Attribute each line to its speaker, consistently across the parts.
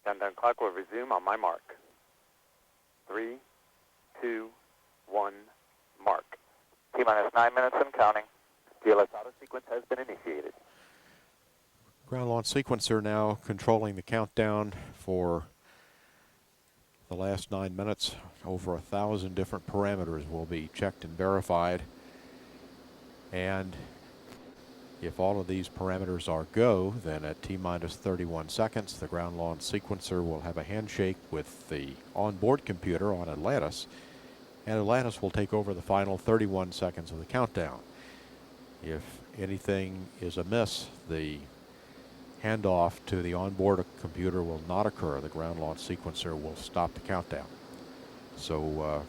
Speaker 1: Countdown clock will resume on my mark. 3, 2, 1, mark. T-minus 9 minutes and counting. GLS auto sequence has been initiated.
Speaker 2: Ground launch sequencer now controlling the countdown for the last 9 minutes. Over 1,000 different parameters will be checked and verified. And if all of these parameters are go, then at T-minus 31 seconds, the ground launch sequencer will have a handshake with the onboard computer on Atlantis, and Atlantis will take over the final 31 seconds of the countdown. If anything is amiss, the handoff to the onboard computer will not occur. The ground launch sequencer will stop the countdown. So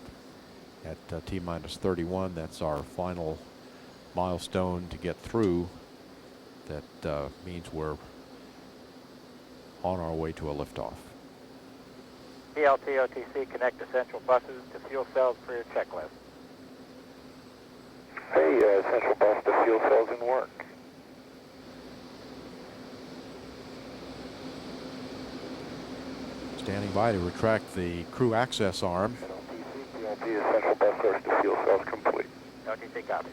Speaker 2: at T-minus 31, that's our final milestone to get through. That means we're on our way to a liftoff.
Speaker 1: PLT OTC, connect essential buses to fuel cells for your checklist.
Speaker 3: Hey, essential bus to fuel cells in work.
Speaker 2: Standing by to retract the crew access arm.
Speaker 3: PLT essential bus source to fuel cells complete.
Speaker 1: OTC copy.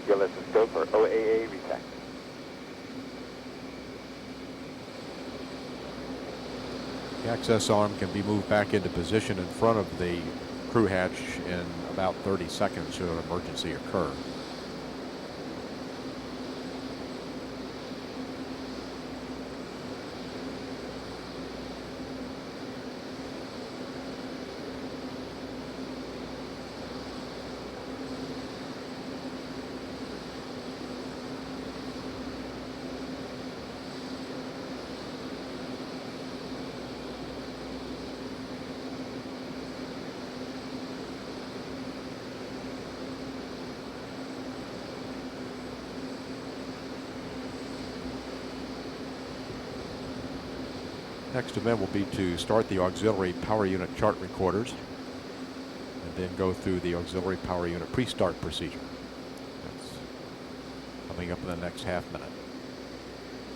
Speaker 1: GLS is go for OAA retract.
Speaker 2: The access arm can be moved back into position in front of the crew hatch in about 30 seconds should an emergency occur. Next event will be to start the auxiliary power unit chart recorders and then go through the auxiliary power unit pre-start procedure. That's coming up in the next half minute.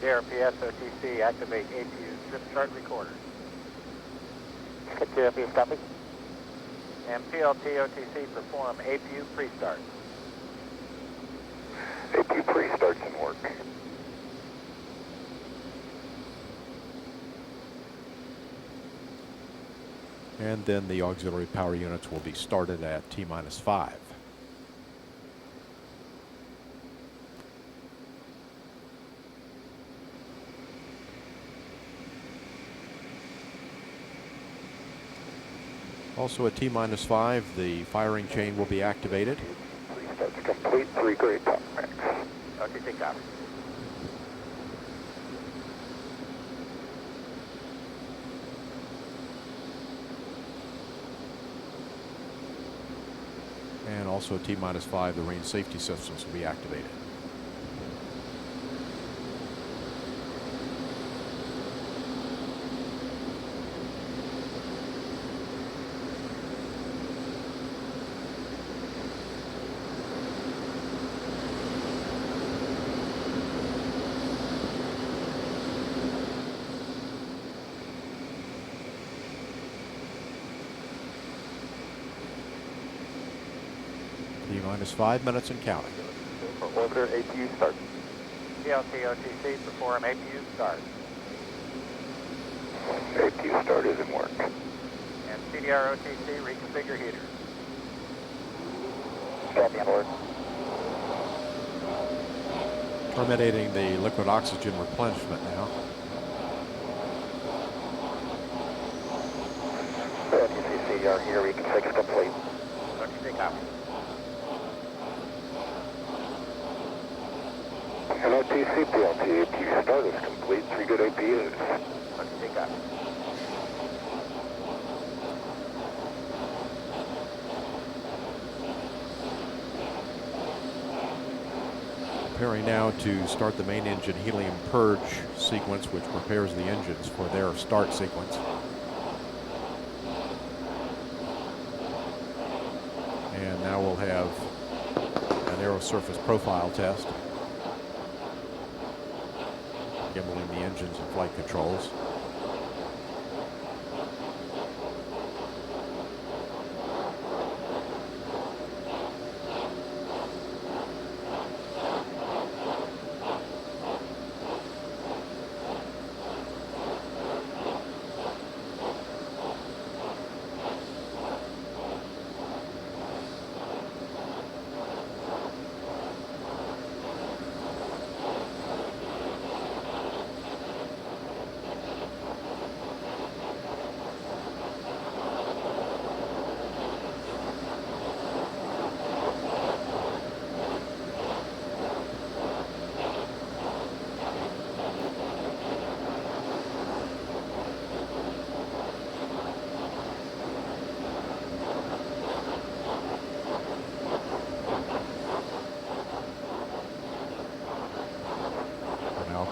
Speaker 1: JRPS OTC, activate APU trip chart recorder. JRPS copy. And PLT OTC, perform APU pre-start.
Speaker 3: APU pre-starts in work.
Speaker 2: And then the auxiliary power units will be started at T-minus 5. Also at T-minus 5, the firing chain will be activated.
Speaker 3: Pre-starts complete, 3 grade top ranks.
Speaker 1: OTC copy.
Speaker 2: And also at T-minus 5, the range safety systems will be activated. T-minus 5 minutes and counting.
Speaker 1: For orbiter APU start. PLT OTC, perform APU start.
Speaker 3: APU start is in work.
Speaker 1: And CDR OTC, reconfigure heaters.
Speaker 3: Copy on board.
Speaker 2: Terminating the liquid oxygen replenishment now.
Speaker 3: OTC CDR here, reconfigure complete.
Speaker 1: OTC copy.
Speaker 3: And OTC PLT APU start is complete, 3 good APUs.
Speaker 1: OTC copy.
Speaker 2: Preparing now to start the main engine helium purge sequence, which prepares the engines for their start sequence. And now we'll have an aerosurface profile test, gimbaling the engines and flight controls.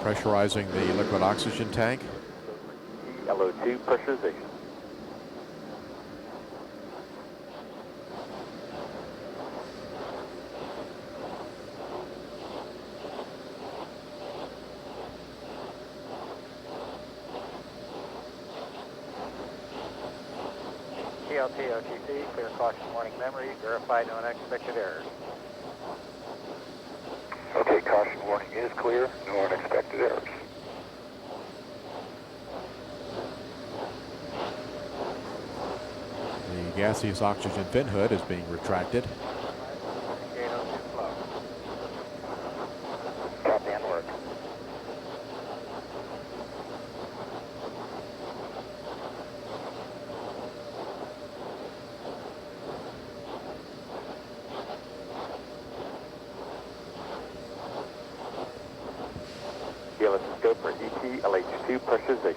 Speaker 2: Pressurizing the liquid oxygen tank.
Speaker 1: LO2 pressurization. TLT OTC, clear caution warning memory, verify no unexpected errors.
Speaker 3: Okay, caution warning is clear, no unexpected errors.
Speaker 2: The gaseous oxygen fin hood is being retracted.
Speaker 1: Gate 02 flow.
Speaker 3: Copy and work.
Speaker 1: Give us a scope for ET LH2 pressurization.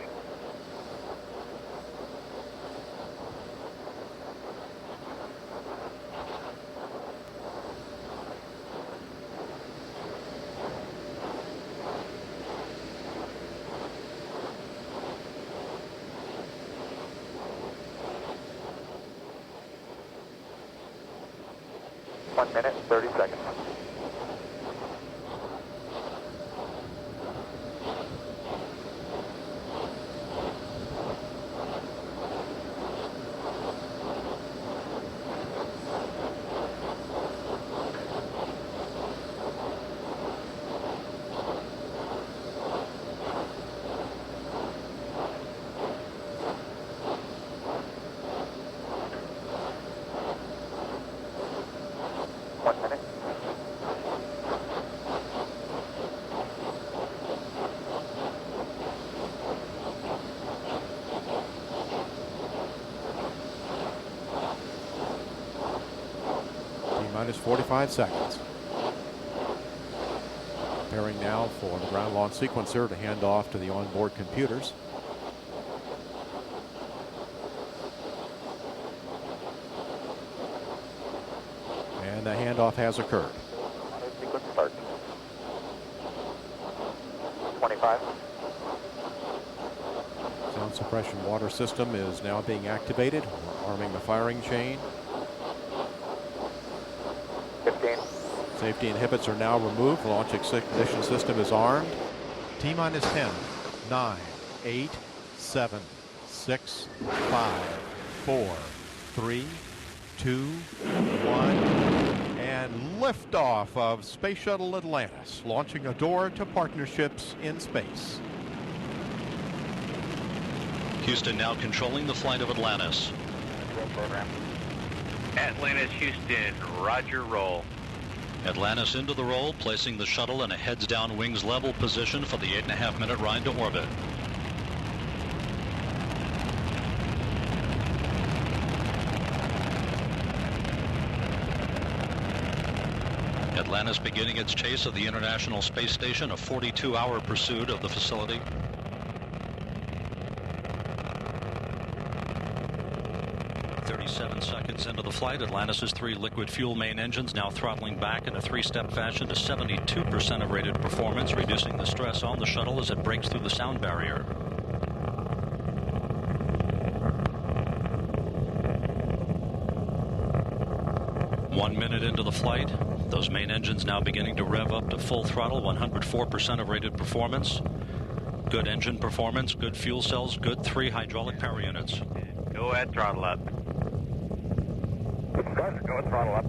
Speaker 1: One minute, 30 seconds.
Speaker 2: Minus 45 seconds. Preparing now for the ground launch sequencer to hand off to the onboard computers. And the handoff has occurred.
Speaker 1: Auto sequence start. 25.
Speaker 2: Sound suppression water system is now being activated. We're arming the firing chain.
Speaker 1: 15.
Speaker 2: Safety inhibits are now removed. The launch ignition system is armed. T-minus 10, 9, 8, 7, 6, 5, 4, 3, 2, 1, and liftoff of Space Shuttle Atlantis, launching a door to partnerships in space.
Speaker 4: Houston now controlling the flight of Atlantis.
Speaker 1: Roll program.
Speaker 5: Atlantis, Houston, roger, roll.
Speaker 4: Atlantis into the roll, placing the shuttle in a heads down wings level position for the 8.5-minute ride to orbit. Atlantis beginning its chase of the International Space Station, a 42-hour pursuit of the facility. 10 seconds into the flight, Atlantis' 3 liquid fuel main engines now throttling back in a 3-step fashion to 72% of rated performance, reducing the stress on the shuttle as it breaks through the sound barrier. One minute into the flight, those main engines now beginning to rev up to full throttle, 104% of rated performance. Good engine performance, good fuel cells, good 3 hydraulic power units.
Speaker 5: Go ahead, throttle up.
Speaker 3: Gus, go and throttle up.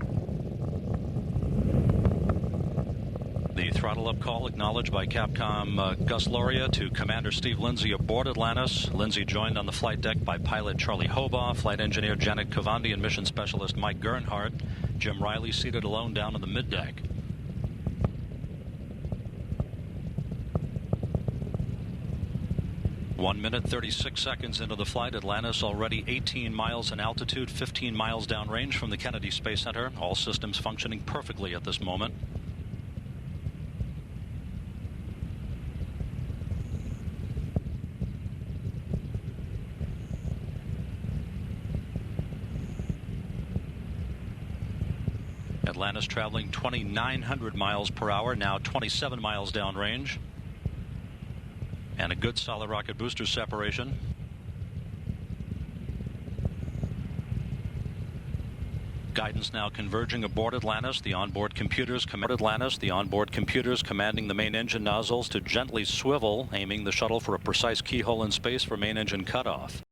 Speaker 4: The throttle up call acknowledged by Capcom Gus Loria to Commander Steve Lindsay aboard Atlantis. Lindsay joined on the flight deck by pilot Charlie Hobaugh, flight engineer Janet Cavandi, and mission specialist Mike Gernhardt. Jim Riley seated alone down on the middeck. One minute, 36 seconds into the flight, Atlantis already 18 miles in altitude, 15 miles downrange from the Kennedy Space Center. All systems functioning perfectly at this moment. Atlantis traveling 2,900 miles per hour, now 27 miles downrange. And a good solid rocket booster separation. Guidance now converging aboard Atlantis. The onboard computers commanding the main engine nozzles to gently swivel, aiming the shuttle for a precise keyhole in space for main engine cutoff.